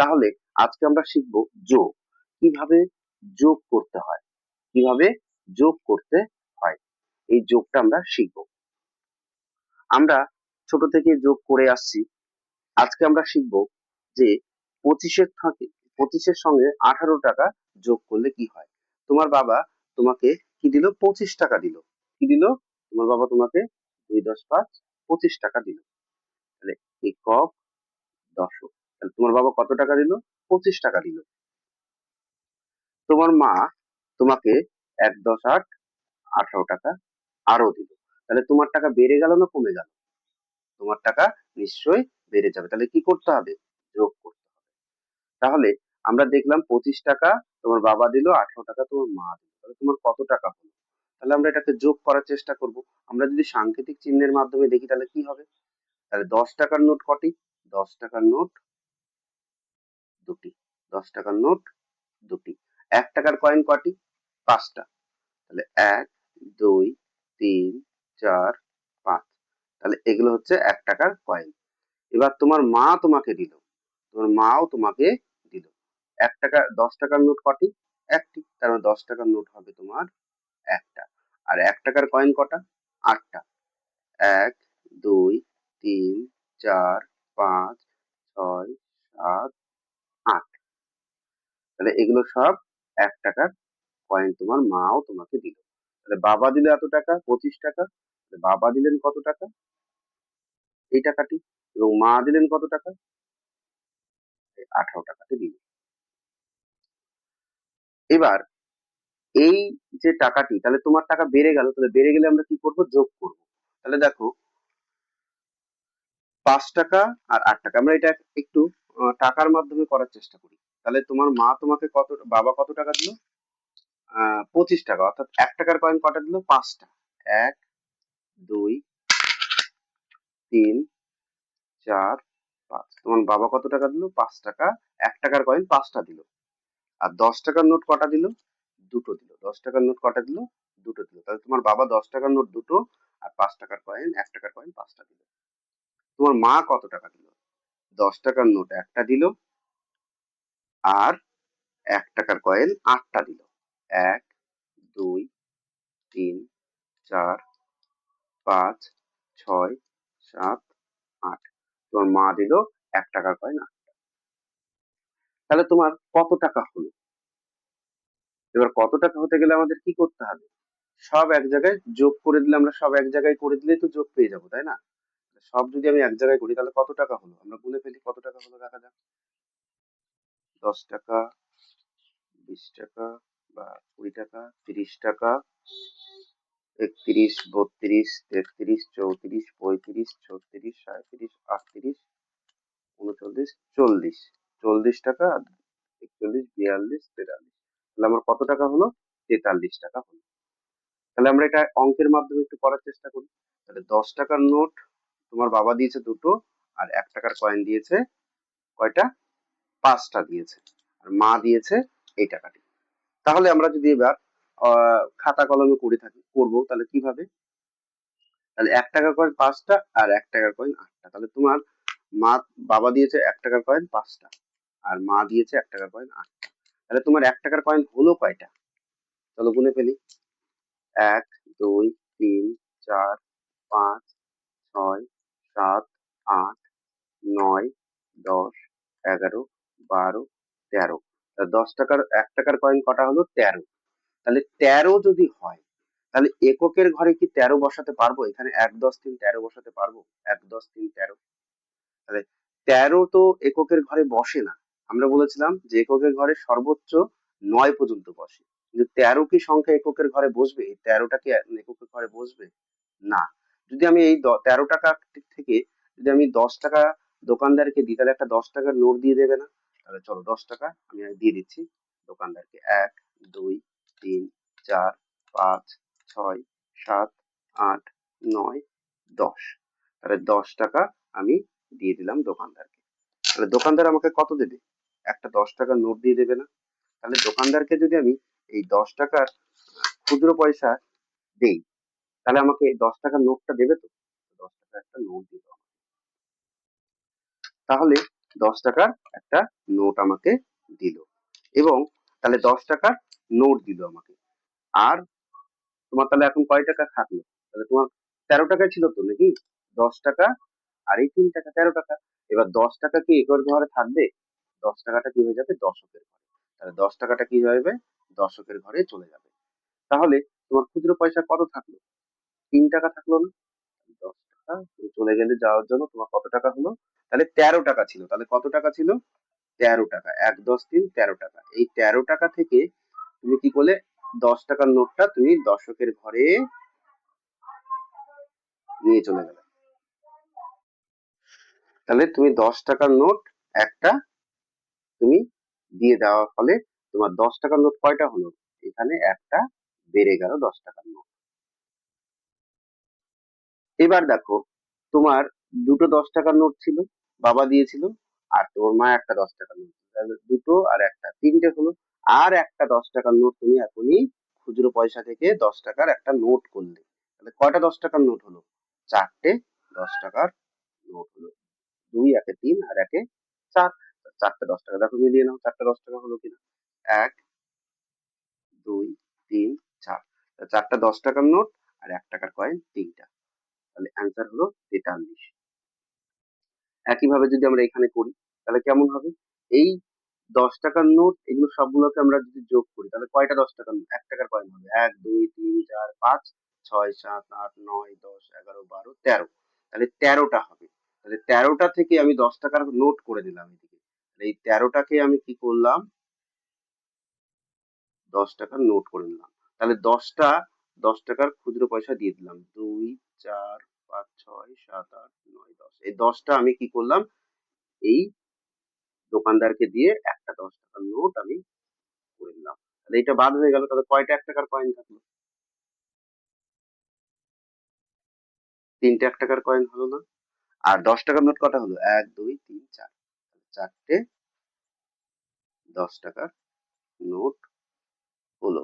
তাহলে আজকে আমরা শিখবো যোগ, কিভাবে যোগ করতে হয়, কিভাবে যোগ করতে হয়, এই যোগটা আমরা শিখবো। আমরা ছোট থেকে যোগ করে আসছি। আজকে আমরা শিখবো যে 25-এর সঙ্গে 18 টাকা যোগ করলে কি হয়। তোমার বাবা তোমাকে কি দিল? 25 টাকা দিল। কি দিল? তোমার বাবা তোমাকে 2 × 10 = 25 টাকা দিল। তাহলে একক, দশক, তাহলে তোমার বাবা কত টাকা দিল? 25 টাকা দিল। তোমার মা তোমাকে 1 × 10 = 18 টাকা আরো দিল। তাহলে তোমার টাকা বেড়ে গেল না কমে গেল? তোমার টাকা নিশ্চয়ই বেড়ে যাবে। তাহলে কি করতে হবে? যোগ করতে হবে। তাহলে আমরা দেখলাম 25 টাকা তোমার বাবা দিল, 18 টাকা তোমার মা দিল। তাহলে তোমার কত টাকা হলো? তাহলে আমরা এটাকে যোগ করার চেষ্টা করব। আমরা যদি সাংকেতিক চিহ্নের মাধ্যমে দেখি তাহলে কি হবে? তাহলে 10 টাকার নোট কটি? 10 টাকার নোট দুটি। 10 টাকার নোট দুটি। 1 টাকার কয়েন কটি? 5টা। তাহলে 1, 2, 3, 4, 5। তাহলে এগুলো হচ্ছে 1 টাকার কয়েন। এবার তোমার মা তোমাকে দিল, তোমার মাও তোমাকে দিল 1 টাকা। 10 টাকার নোট কটি? একটি। তার মানে 10 টাকার নোট হবে তোমার একটা। আর 1 টাকার কয়েন কটা? 8টা। 1, 2, 3, 4, 5, 6, 7, 8। তাহলে এগুলো সব 1 টাকার কয়েন তোমার মাও তোমাকে দিল। তাহলে বাবা দিল এত টাকা, 25 টাকা। বাবা দিলেন কত টাকা? এই টাকাটি। এবং মা দিলেন কত টাকা? 18 টাকাটি দিল। এবার এই যে টাকাটি, তাহলে তোমার টাকা বেড়ে গেল। তাহলে বেড়ে গেলে আমরা কি করব? যোগ করব। তাহলে দেখো 5 টাকা আর 8 টাকা, আমরা এটা একটু টাকার মাধ্যমে করার চেষ্টা করি। তাহলে তোমার মা তোমাকে বাবা কত টাকা দিল? 25 টাকা। অর্থাৎ 1 টাকার কয়েন কটা দিল? 5টা। 1, 2, 3, 4, 5। তোমার বাবা কত টাকা দিল? 5 টাকা। 1 টাকার কয়েন 5টা দিল। আর 10 টাকার নোট কটা দিল? দুটো দিল। 10 টাকার নোট কটা দিল? দুটো দিল। তাহলে তোমার বাবা 10 টাকার নোট দুটো আর 5 টাকার কয়েন 1 টাকার কয়েন 5টা দিল। তোমার মা কত টাকা দিল? 10 টাকার নোট একটা দিল আর 1 টাকার কয়েন 8টা দিল। 1, 2, 3, 4, 5, 6, 7, 8। তোমার মা দিল 1 টাকার কয়েন 8। তাহলে তোমার কত টাকা হলো? এবার কত টাকা হতে গেলে আমাদের কি করতে হবে? সব এক জায়গায় যোগ করে দিলে, আমরা সব এক জায়গায় করে দিলেই তো যোগ পেয়ে যাবো, তাই না? সব যদি আমি এক জায়গায় করি তাহলে কত টাকা হলো? আমরা গুনে ফেলি কত টাকা হলো, দেখা যাক। 10 টাকা, 20 টাকা বা 20 টাকা, 30 টাকা, 31, 32, 33, 34, 35, 36, 37, 38, 39, 40। 40 টাকা, 41, 42, 43। তাহলে আমার কত টাকা হলো? 43 টাকা হলো। তাহলে আমরা এটা অঙ্কের মাধ্যমে একটু করার চেষ্টা করি। তাহলে 10 টাকার নোট তোমার বাবা দিয়েছে দুটো আর 1 টাকার কয়েন দিয়েছে কয়টা? 5টা দিয়েছে। আর মা দিয়েছে এই টাকাটি। তাহলে আমরা যদি এবার খাতা কলমে করবো তাহলে কিভাবে? তাহলে 1 টাকার কয়েন 5টা আর 1 টাকার কয়েন 8টা। তাহলে তোমার বাবা দিয়েছে 1 টাকার কয়েন 5টা আর মা দিয়েছে 1 টাকার কয়েন 8টা। তাহলে তোমার 1 টাকার কয়েন হলো কয়টা? চলো গুনে ফেলি। 1, 2, 3, 4, 5, 6, 7, 8, 9, 10, 11, 12, 13। 1 টাকার কয়েন কটা হলো? 13। তাহলে 13 যদি হয় তাহলে এককের ঘরে কি 13 বসাতে পারবো? এখানে 1, 10, 3, 13 বসাতে পারবো? 1, 10, 3, 13। তাহলে 13 তো এককের ঘরে বসে না। আমরা বলেছিলাম যে এককের ঘরে সর্বোচ্চ 9 পর্যন্ত বসে। কিন্তু 13 কি সংখ্যা এককের ঘরে বসবে? এই 13টা কি এককের ঘরে বসবে? না। যদি আমি এই 13 টাকা থেকে যদি আমি 10 টাকা দোকানদারকে দিই তাহলে একটা 10 টাকার নোট দিয়ে দেবে না? তাহলে চলো 10 টাকা আমি দিয়ে দিচ্ছি দোকানদারকে। 1, 2, 3, 4, 5, 6, 7, 8, 9, 10। তাহলে 10 টাকা আমি দিয়ে দিলাম দোকানদারকে। তাহলে দোকানদার আমাকে কত দেবে? একটা 10 টাকার নোট দিয়ে দেবে না? তাহলে দোকানদারকে যদি আমি এই 10 টাকার খুচরো পয়সা দেই তাহলে আমাকে এই 10 টাকার নোটটা দেবে তো? 10 টাকার একটা নোট দিতে হবে। তাহলে 10 টাকার একটা নোট আমাকে দিল, এবং তাহলে 10 টাকার নোট দিল আমাকে। আর তোমার তাহলে এখন কয় টাকা থাকলো? তাহলে তোমার 13 টাকা ছিল তো নাকি? 10 টাকা আর এই 3 টাকা, 13 টাকা। এবার 10 টাকা কি একর ঘরে থাকবে? 10 টাকাটা কি হয়ে যাবে দশকের ঘরে। তাহলে 10 টাকাটা কি হয়ে যাবে? দশকের ঘরে চলে যাবে। তাহলে তোমার খুচরো পয়সা কত থাকলো? 3 টাকা থাকলো না? 10 টাকা চলে গেলে যাওয়ার জন্য তোমার কত টাকা হলো? তাহলে 13 টাকা ছিল। তাহলে কত টাকা ছিল? 13 টাকা। 1 10 3 13 টাকা। এই 13 টাকা থেকে তুমি কি করলে? 10 টাকার নোটটা তুমি দশকের ঘরে নিয়ে চলে গেলে। তাহলে তুমি 10 টাকার নোট একটা তুমি দিয়ে দেওয়ার ফলে তোমার 10 টাকার নোট কয়টা হলো? এখানে একটা বেড়ে গেল 10 টাকার নোট। এবার দেখো, তোমার দুটো 10 টাকার নোট ছিল, বাবা দিয়েছিল, আর তোমার মা একটা 10 টাকার নোট, তাহলে দুটো আর একটা, তিনটে হলো। আর একটা 10 টাকার নোট তুমি এখনই খুচরো পয়সা থেকে 10 টাকার একটা নোট করলে, তাহলে কয়টা 10 টাকার নোট হলো? চারটে 10 টাকার নোট হলো। দুই একে তিন আর একে চার। চারটে 10 টাকা, দেখো মিলিয়ে নাও চারটে 10 টাকা হলো কিনা। এক, দুই, তিন, চার। চারটা 10 টাকার নোট আর 1 টাকার কয়েন তিনটা। তাহলে অ্যান্সার হলো 43। একইভাবে যদি আমরা এখানে করি তাহলে কেমন হবে? এই 10 টাকার নোট এগুলো সবগুলোকে আমরা যদি যোগ করি তাহলে কয়টা 10 টাকার নোট? 1 টাকার কয়েন হবে। 1 2 3 4 5 6 7 8 9 10 11 12 13। তাহলে 13টা হবে। তাহলে 13টা থেকে আমি 10 টাকার নোট করে দিলাম এদিকে। এই 13টাকে আমি কি করলাম? 10 টাকার নোট করে নিলাম। তাহলে 10টার খুচরো পয়সা দিয়ে দিলাম। 2 4 5 6 7 8 9 10। এই 10টা আমি কি করলাম? এই দোকানদারকে দিয়ে একটা 10 টাকার নোট আমি করে দিলাম। তাহলে এটা বাদ হয়ে গেল, তাহলে কয়টা 1 টাকার কয়েন থাকলো? তিনটে 1 টাকার কয়েন হলো না? আর 10 টাকার নোট কটা হলো? 1 2 3 4। চারটে 10 টাকার নোট হলো।